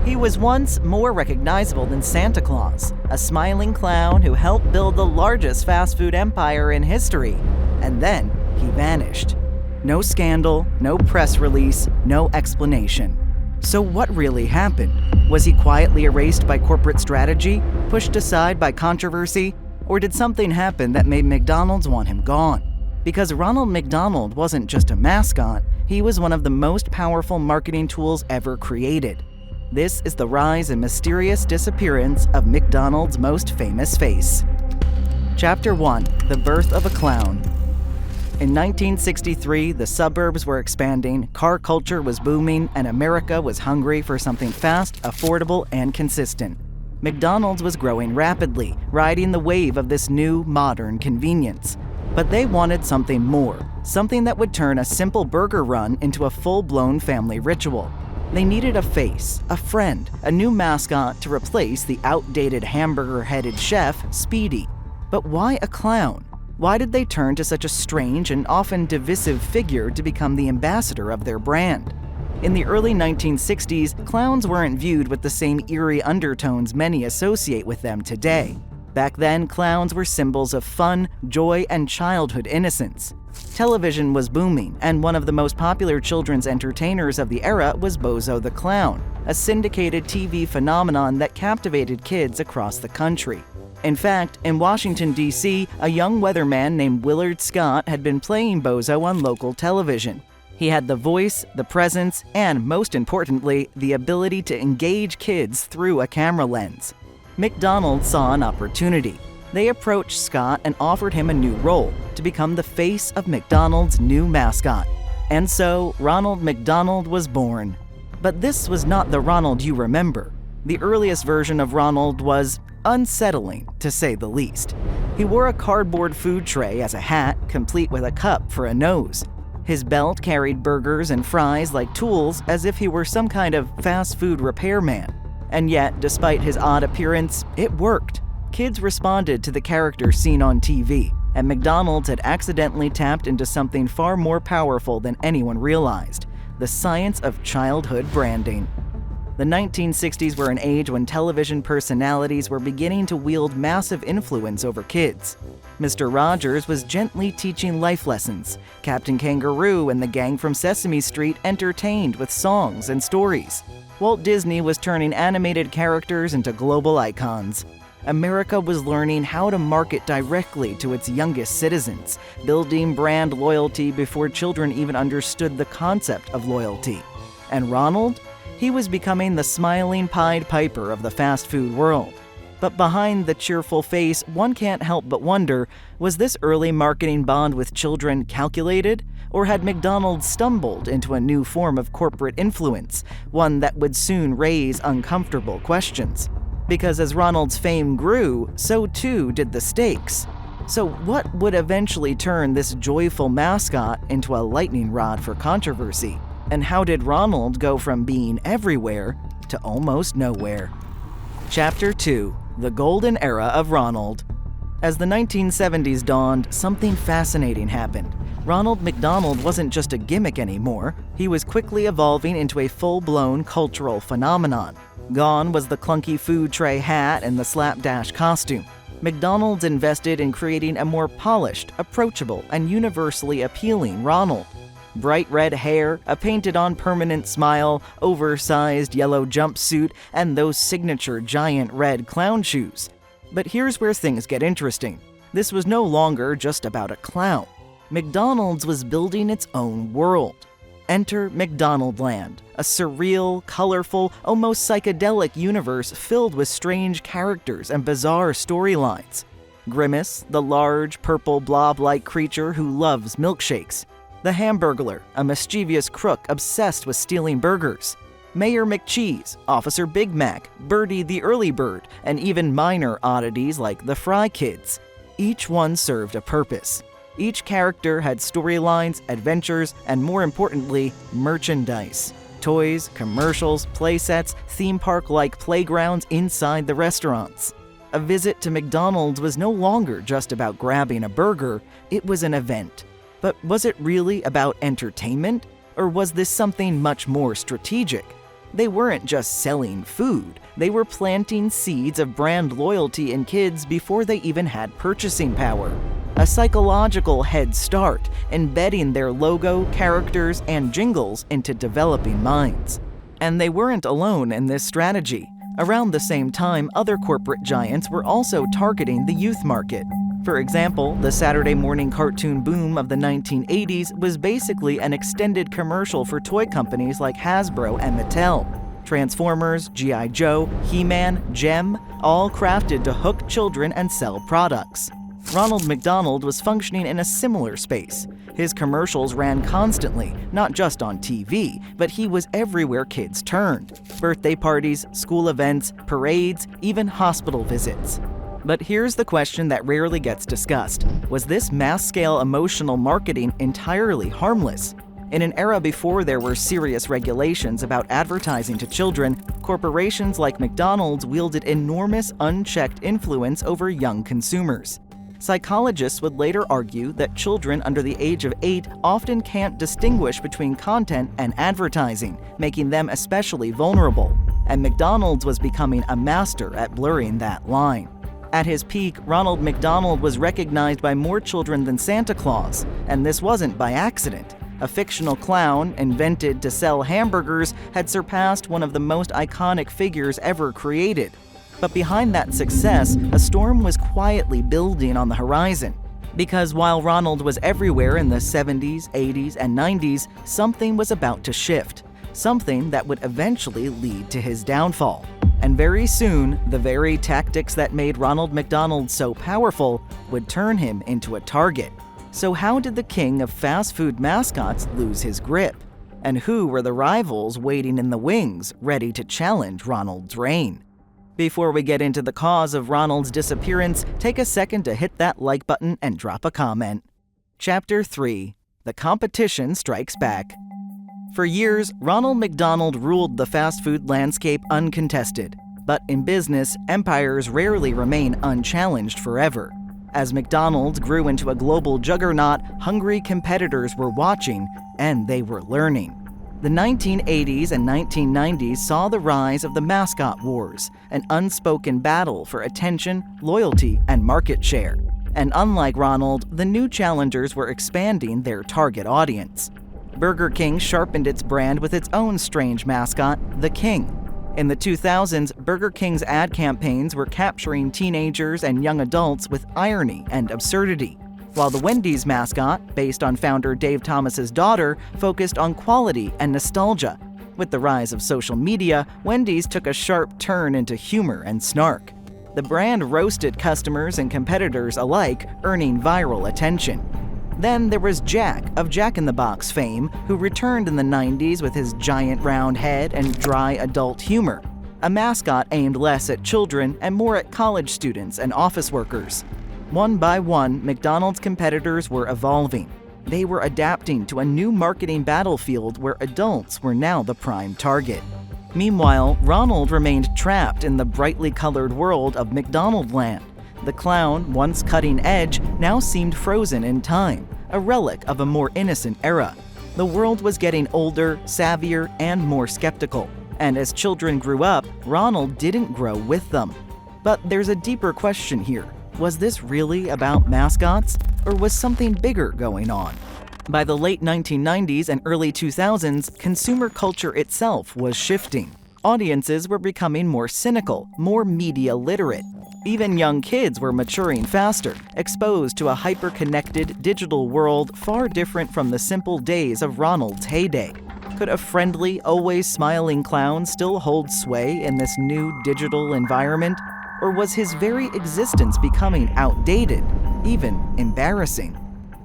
He was once more recognizable than Santa Claus, a smiling clown who helped build the largest fast food empire in history. And then he vanished. No scandal, no press release, no explanation. So what really happened? Was he quietly erased by corporate strategy, pushed aside by controversy, or did something happen that made McDonald's want him gone? Because Ronald McDonald wasn't just a mascot, he was one of the most powerful marketing tools ever created. This is the rise and mysterious disappearance of McDonald's most famous face. Chapter 1: The Birth of a Clown. In 1963, the suburbs were expanding, car culture was booming, and America was hungry for something fast, affordable, and consistent. McDonald's was growing rapidly, riding the wave of this new, modern convenience. But they wanted something more, something that would turn a simple burger run into a full-blown family ritual. They needed a face, a friend, a new mascot to replace the outdated hamburger-headed chef, Speedy. But why a clown? Why did they turn to such a strange and often divisive figure to become the ambassador of their brand? In the early 1960s, clowns weren't viewed with the same eerie undertones many associate with them today. Back then, clowns were symbols of fun, joy, and childhood innocence. Television was booming, and one of the most popular children's entertainers of the era was Bozo the Clown, a syndicated TV phenomenon that captivated kids across the country. In fact, in Washington, D.C., a young weatherman named Willard Scott had been playing Bozo on local television. He had the voice, the presence, and most importantly, the ability to engage kids through a camera lens. McDonald's saw an opportunity. They approached Scott and offered him a new role, to become the face of McDonald's new mascot. And so, Ronald McDonald was born. But this was not the Ronald you remember. The earliest version of Ronald was unsettling, to say the least. He wore a cardboard food tray as a hat, complete with a cup for a nose. His belt carried burgers and fries like tools, as if he were some kind of fast food repairman. And yet, despite his odd appearance, it worked. Kids responded to the character seen on TV, and McDonald's had accidentally tapped into something far more powerful than anyone realized: the science of childhood branding. The 1960s were an age when television personalities were beginning to wield massive influence over kids. Mr. Rogers was gently teaching life lessons. Captain Kangaroo and the gang from Sesame Street entertained with songs and stories. Walt Disney was turning animated characters into global icons. America was learning how to market directly to its youngest citizens, building brand loyalty before children even understood the concept of loyalty. And Ronald? He was becoming the smiling Pied Piper of the fast food world. But behind the cheerful face, one can't help but wonder, was this early marketing bond with children calculated? Or had McDonald's stumbled into a new form of corporate influence, one that would soon raise uncomfortable questions? Because as Ronald's fame grew, so too did the stakes. So what would eventually turn this joyful mascot into a lightning rod for controversy? And how did Ronald go from being everywhere to almost nowhere? Chapter 2: The Golden Era of Ronald. As the 1970s dawned, something fascinating happened. Ronald McDonald wasn't just a gimmick anymore. He was quickly evolving into a full-blown cultural phenomenon. Gone was the clunky food tray hat and the slapdash costume. McDonald's invested in creating a more polished, approachable, and universally appealing Ronald. Bright red hair, a painted-on permanent smile, oversized yellow jumpsuit, and those signature giant red clown shoes. But here's where things get interesting. This was no longer just about a clown. McDonald's was building its own world. Enter McDonaldland, a surreal, colorful, almost psychedelic universe filled with strange characters and bizarre storylines. Grimace, the large, purple blob-like creature who loves milkshakes. The Hamburglar, a mischievous crook obsessed with stealing burgers. Mayor McCheese, Officer Big Mac, Birdie the Early Bird, and even minor oddities like the Fry Kids. Each one served a purpose. Each character had storylines, adventures, and more importantly, merchandise. Toys, commercials, playsets, theme park-like playgrounds inside the restaurants. A visit to McDonald's was no longer just about grabbing a burger, it was an event. But was it really about entertainment? Or was this something much more strategic? They weren't just selling food, they were planting seeds of brand loyalty in kids before they even had purchasing power. A psychological head start, embedding their logo, characters, and jingles into developing minds. And they weren't alone in this strategy. Around the same time, other corporate giants were also targeting the youth market. For example, the Saturday morning cartoon boom of the 1980s was basically an extended commercial for toy companies like Hasbro and Mattel. Transformers, G.I. Joe, He-Man, Gem, all crafted to hook children and sell products. Ronald McDonald was functioning in a similar space. His commercials ran constantly, not just on TV, but he was everywhere kids turned. Birthday parties, school events, parades, even hospital visits. But here's the question that rarely gets discussed. Was this mass-scale emotional marketing entirely harmless? In an era before there were serious regulations about advertising to children, corporations like McDonald's wielded enormous unchecked influence over young consumers. Psychologists would later argue that children under the age of 8 often can't distinguish between content and advertising, making them especially vulnerable. And McDonald's was becoming a master at blurring that line. At his peak, Ronald McDonald was recognized by more children than Santa Claus, and this wasn't by accident. A fictional clown, invented to sell hamburgers, had surpassed one of the most iconic figures ever created. But behind that success, a storm was quietly building on the horizon. Because while Ronald was everywhere in the 70s, 80s, and 90s, something was about to shift. Something that would eventually lead to his downfall. And very soon, the very tactics that made Ronald McDonald so powerful would turn him into a target. So how did the king of fast food mascots lose his grip? And who were the rivals waiting in the wings, ready to challenge Ronald's reign? Before we get into the cause of Ronald's disappearance, take a second to hit that like button and drop a comment. Chapter 3: The Competition Strikes Back. For years, Ronald McDonald ruled the fast food landscape uncontested. But in business, empires rarely remain unchallenged forever. As McDonald's grew into a global juggernaut, hungry competitors were watching, and they were learning. The 1980s and 1990s saw the rise of the Mascot Wars, an unspoken battle for attention, loyalty, and market share. And unlike Ronald, the new challengers were expanding their target audience. Burger King sharpened its brand with its own strange mascot, the King. In the 2000s, Burger King's ad campaigns were capturing teenagers and young adults with irony and absurdity, while the Wendy's mascot, based on founder Dave Thomas's daughter, focused on quality and nostalgia. With the rise of social media, Wendy's took a sharp turn into humor and snark. The brand roasted customers and competitors alike, earning viral attention. Then there was Jack of Jack in the Box fame, who returned in the 90s with his giant round head and dry adult humor. A mascot aimed less at children and more at college students and office workers. One by one, McDonald's competitors were evolving. They were adapting to a new marketing battlefield where adults were now the prime target. Meanwhile, Ronald remained trapped in the brightly colored world of McDonaldland. The clown, once cutting edge, now seemed frozen in time, a relic of a more innocent era. The world was getting older, savvier, and more skeptical. And as children grew up, Ronald didn't grow with them. But there's a deeper question here. Was this really about mascots, or was something bigger going on? By the late 1990s and early 2000s, consumer culture itself was shifting. Audiences were becoming more cynical, more media literate. Even young kids were maturing faster, exposed to a hyper-connected digital world far different from the simple days of Ronald's heyday. Could a friendly, always smiling clown still hold sway in this new digital environment? Or was his very existence becoming outdated, even embarrassing?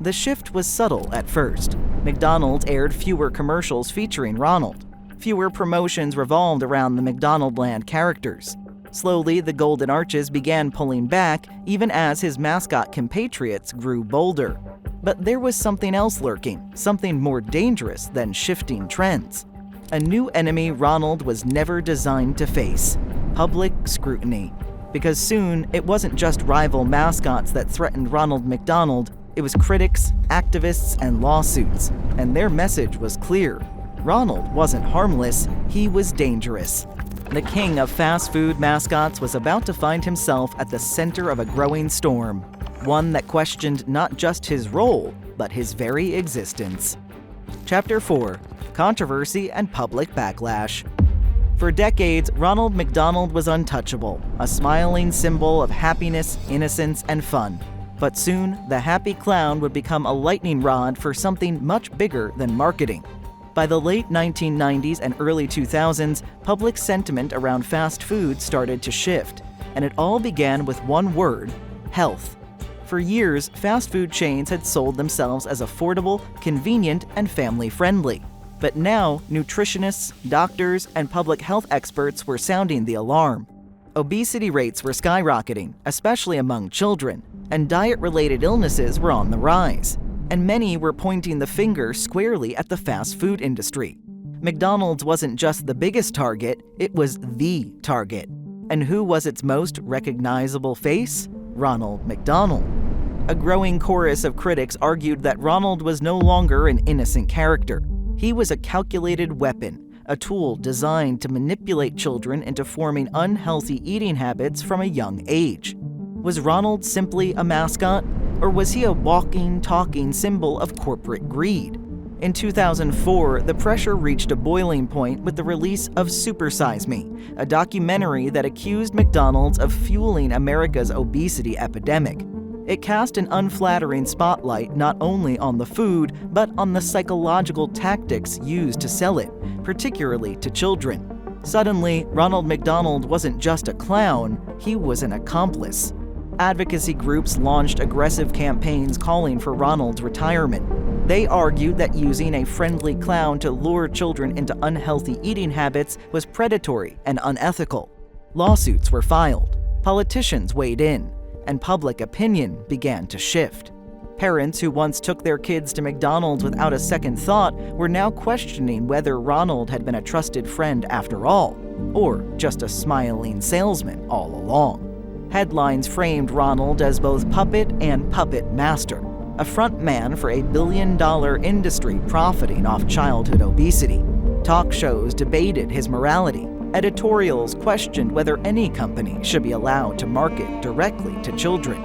The shift was subtle at first. McDonald's aired fewer commercials featuring Ronald. Fewer promotions revolved around the McDonaldland characters. Slowly, the Golden Arches began pulling back, even as his mascot compatriots grew bolder. But there was something else lurking, something more dangerous than shifting trends. A new enemy Ronald was never designed to face: public scrutiny. Because soon, it wasn't just rival mascots that threatened Ronald McDonald, it was critics, activists, and lawsuits. And their message was clear: Ronald wasn't harmless, he was dangerous. The king of fast food mascots was about to find himself at the center of a growing storm, one that questioned not just his role, but his very existence. Chapter 4: Controversy and Public Backlash. For decades, Ronald McDonald was untouchable, a smiling symbol of happiness, innocence, and fun. But soon, the happy clown would become a lightning rod for something much bigger than marketing. By the late 1990s and early 2000s, public sentiment around fast food started to shift, and it all began with one word: health. For years, fast food chains had sold themselves as affordable, convenient, and family-friendly. But now, nutritionists, doctors, and public health experts were sounding the alarm. Obesity rates were skyrocketing, especially among children, and diet-related illnesses were on the rise. And many were pointing the finger squarely at the fast food industry. McDonald's wasn't just the biggest target, it was the target. And who was its most recognizable face? Ronald McDonald. A growing chorus of critics argued that Ronald was no longer an innocent character. He was a calculated weapon, a tool designed to manipulate children into forming unhealthy eating habits from a young age. Was Ronald simply a mascot, or was he a walking, talking symbol of corporate greed? In 2004, the pressure reached a boiling point with the release of Super Size Me, a documentary that accused McDonald's of fueling America's obesity epidemic. It cast an unflattering spotlight not only on the food, but on the psychological tactics used to sell it, particularly to children. Suddenly, Ronald McDonald wasn't just a clown, he was an accomplice. Advocacy groups launched aggressive campaigns calling for Ronald's retirement. They argued that using a friendly clown to lure children into unhealthy eating habits was predatory and unethical. Lawsuits were filed, politicians weighed in, and public opinion began to shift. Parents who once took their kids to McDonald's without a second thought were now questioning whether Ronald had been a trusted friend after all, or just a smiling salesman all along. Headlines framed Ronald as both puppet and puppet master, a front man for a billion-dollar industry profiting off childhood obesity. Talk shows debated his morality. Editorials questioned whether any company should be allowed to market directly to children.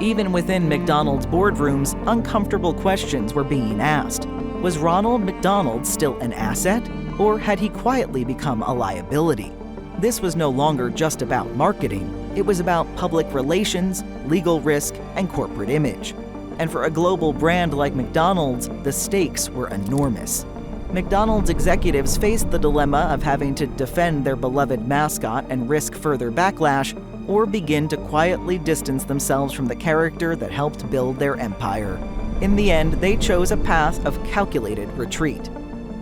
Even within McDonald's boardrooms, uncomfortable questions were being asked. Was Ronald McDonald still an asset, or had he quietly become a liability? This was no longer just about marketing. It was about public relations, legal risk, and corporate image. And for a global brand like McDonald's, the stakes were enormous. McDonald's executives faced the dilemma of having to defend their beloved mascot and risk further backlash, or begin to quietly distance themselves from the character that helped build their empire. In the end, they chose a path of calculated retreat.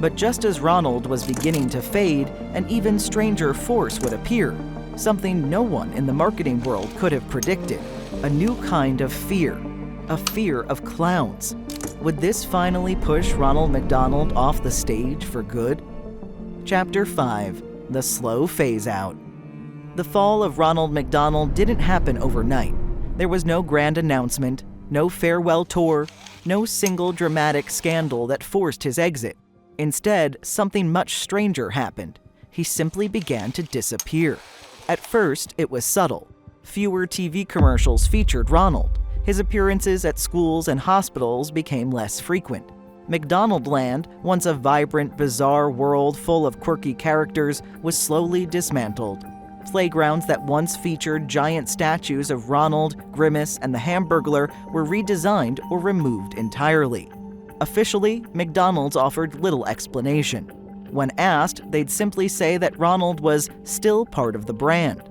But just as Ronald was beginning to fade, an even stranger force would appear, something no one in the marketing world could have predicted: a new kind of fear, a fear of clowns. Would this finally push Ronald McDonald off the stage for good? Chapter 5: The Slow Phase-Out. The fall of Ronald McDonald didn't happen overnight. There was no grand announcement, no farewell tour, no single dramatic scandal that forced his exit. Instead, something much stranger happened. He simply began to disappear. At first, it was subtle. Fewer TV commercials featured Ronald. His appearances at schools and hospitals became less frequent. McDonaldland, once a vibrant, bizarre world full of quirky characters, was slowly dismantled. Playgrounds that once featured giant statues of Ronald, Grimace, and the Hamburglar were redesigned or removed entirely. Officially, McDonald's offered little explanation. When asked, they'd simply say that Ronald was still part of the brand.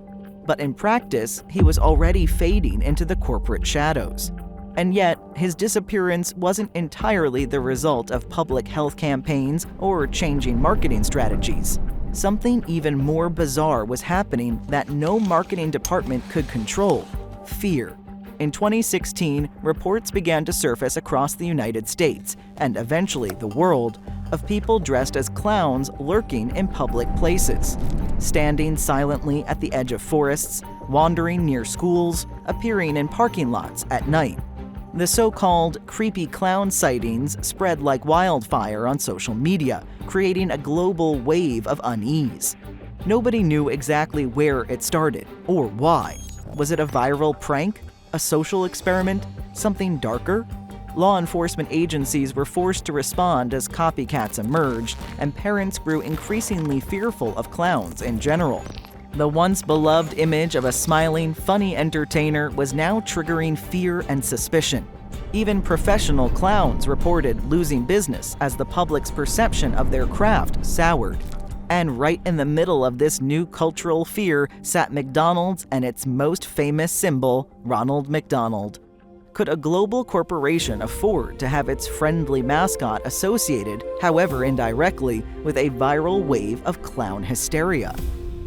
But in practice, he was already fading into the corporate shadows. And yet, his disappearance wasn't entirely the result of public health campaigns or changing marketing strategies. Something even more bizarre was happening that no marketing department could control: fear. In 2016, reports began to surface across the United States, and eventually the world, of people dressed as clowns lurking in public places, standing silently at the edge of forests, wandering near schools, appearing in parking lots at night. The so-called creepy clown sightings spread like wildfire on social media, creating a global wave of unease. Nobody knew exactly where it started or why. Was it a viral prank? A social experiment? Something darker? Law enforcement agencies were forced to respond as copycats emerged, and parents grew increasingly fearful of clowns in general. The once beloved image of a smiling, funny entertainer was now triggering fear and suspicion. Even professional clowns reported losing business as the public's perception of their craft soured. And right in the middle of this new cultural fear sat McDonald's and its most famous symbol, Ronald McDonald. Could a global corporation afford to have its friendly mascot associated, however indirectly, with a viral wave of clown hysteria?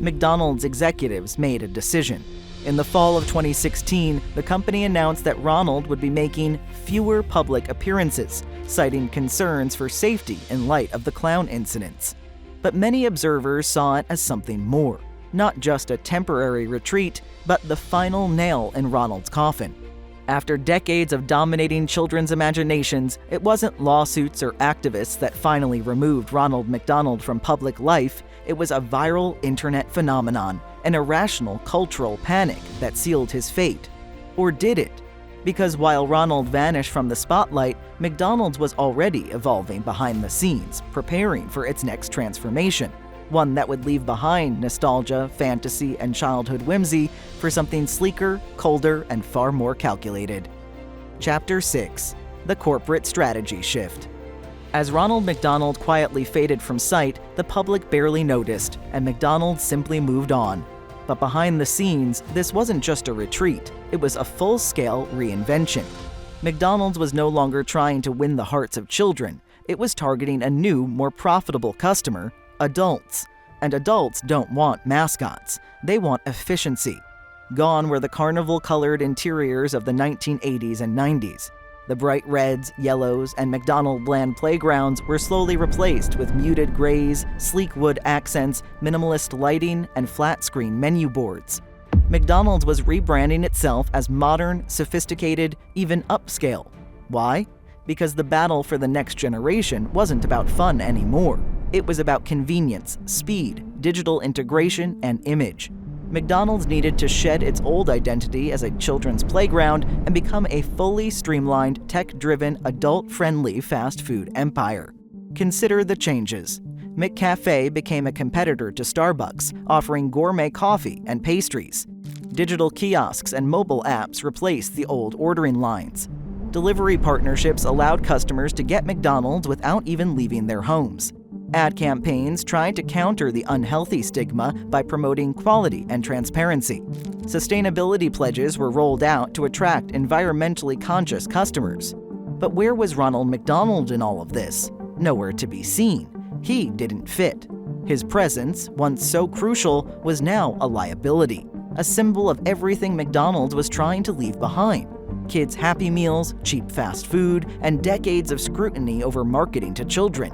McDonald's executives made a decision. In the fall of 2016, the company announced that Ronald would be making fewer public appearances, citing concerns for safety in light of the clown incidents. But many observers saw it as something more, not just a temporary retreat, but the final nail in Ronald's coffin. After decades of dominating children's imaginations, it wasn't lawsuits or activists that finally removed Ronald McDonald from public life. It was a viral internet phenomenon, an irrational cultural panic that sealed his fate. Or did it? Because while Ronald vanished from the spotlight, McDonald's was already evolving behind the scenes, preparing for its next transformation. One that would leave behind nostalgia, fantasy, and childhood whimsy for something sleeker, colder, and far more calculated. Chapter 6: The Corporate Strategy Shift. As Ronald McDonald quietly faded from sight, the public barely noticed, and McDonald's simply moved on. But behind the scenes, this wasn't just a retreat, it was a full-scale reinvention. McDonald's was no longer trying to win the hearts of children, it was targeting a new, more profitable customer: adults. And adults don't want mascots. They want efficiency. Gone were the carnival-colored interiors of the 1980s and 90s. The bright reds, yellows, and McDonald land playgrounds were slowly replaced with muted grays, sleek wood accents, minimalist lighting, and flat-screen menu boards. McDonald's was rebranding itself as modern, sophisticated, even upscale. Why? Because the battle for the next generation wasn't about fun anymore. It was about convenience, speed, digital integration, and image. McDonald's needed to shed its old identity as a children's playground and become a fully streamlined, tech-driven, adult-friendly fast food empire. Consider the changes. McCafe became a competitor to Starbucks, offering gourmet coffee and pastries. Digital kiosks and mobile apps replaced the old ordering lines. Delivery partnerships allowed customers to get McDonald's without even leaving their homes. Ad campaigns tried to counter the unhealthy stigma by promoting quality and transparency. Sustainability pledges were rolled out to attract environmentally conscious customers. But where was Ronald McDonald in all of this? Nowhere to be seen. He didn't fit. His presence, once so crucial, was now a liability, a symbol of everything McDonald's was trying to leave behind. Kids' Happy Meals, cheap fast food, and decades of scrutiny over marketing to children.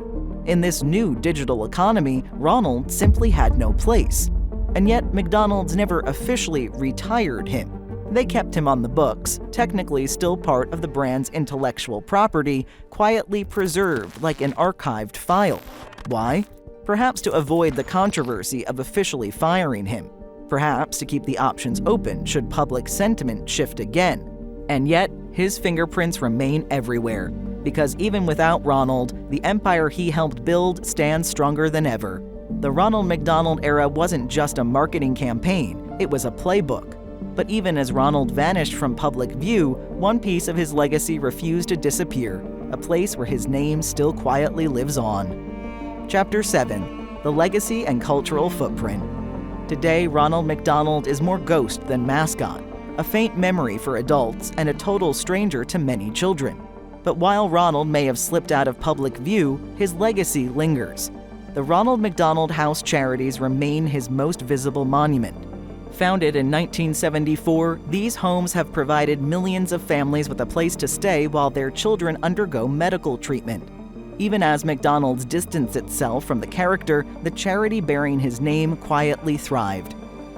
In this new digital economy, Ronald simply had no place. And yet, McDonald's never officially retired him. They kept him on the books, technically still part of the brand's intellectual property, quietly preserved like an archived file. Why? Perhaps to avoid the controversy of officially firing him. Perhaps to keep the options open should public sentiment shift again. And yet, his fingerprints remain everywhere. Because even without Ronald, the empire he helped build stands stronger than ever. The Ronald McDonald era wasn't just a marketing campaign, it was a playbook. But even as Ronald vanished from public view, one piece of his legacy refused to disappear, a place where his name still quietly lives on. Chapter 7: The Legacy and Cultural Footprint. Today, Ronald McDonald is more ghost than mascot, a faint memory for adults and a total stranger to many children. But while Ronald may have slipped out of public view, his legacy lingers. The Ronald McDonald House Charities remain his most visible monument. Founded in 1974, these homes have provided millions of families with a place to stay while their children undergo medical treatment. Even as McDonald's distanced itself from the character, the charity bearing his name quietly thrived.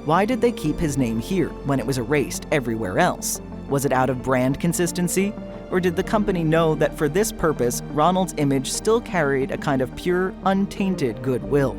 Why did they keep his name here when it was erased everywhere else? Was it out of brand consistency? Or did the company know that for this purpose, Ronald's image still carried a kind of pure, untainted goodwill?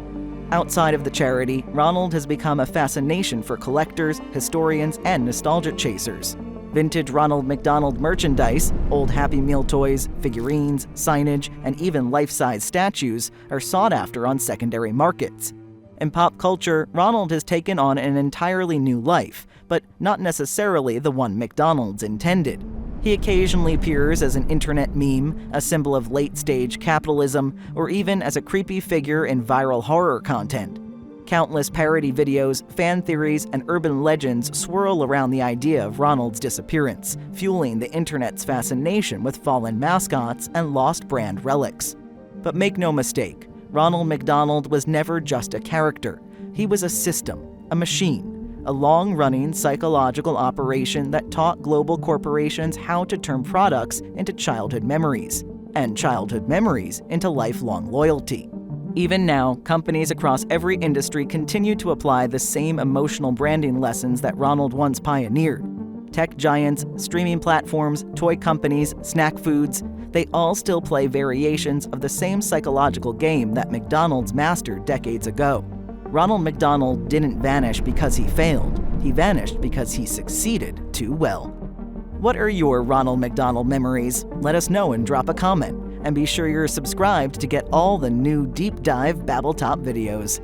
Outside of the charity, Ronald has become a fascination for collectors, historians, and nostalgia chasers. Vintage Ronald McDonald merchandise, old Happy Meal toys, figurines, signage, and even life-size statues are sought after on secondary markets. In pop culture, Ronald has taken on an entirely new life, but not necessarily the one McDonald's intended. He occasionally appears as an internet meme, a symbol of late-stage capitalism, or even as a creepy figure in viral horror content. Countless parody videos, fan theories, and urban legends swirl around the idea of Ronald's disappearance, fueling the internet's fascination with fallen mascots and lost brand relics. But make no mistake, Ronald McDonald was never just a character. He was a system, a machine, a long-running psychological operation that taught global corporations how to turn products into childhood memories, and childhood memories into lifelong loyalty. Even now, companies across every industry continue to apply the same emotional branding lessons that Ronald once pioneered. Tech giants, streaming platforms, toy companies, snack foods, they all still play variations of the same psychological game that McDonald's mastered decades ago. Ronald McDonald didn't vanish because he failed. He vanished because he succeeded too well. What are your Ronald McDonald memories? Let us know and drop a comment. And be sure you're subscribed to get all the new deep dive BabbleTop videos.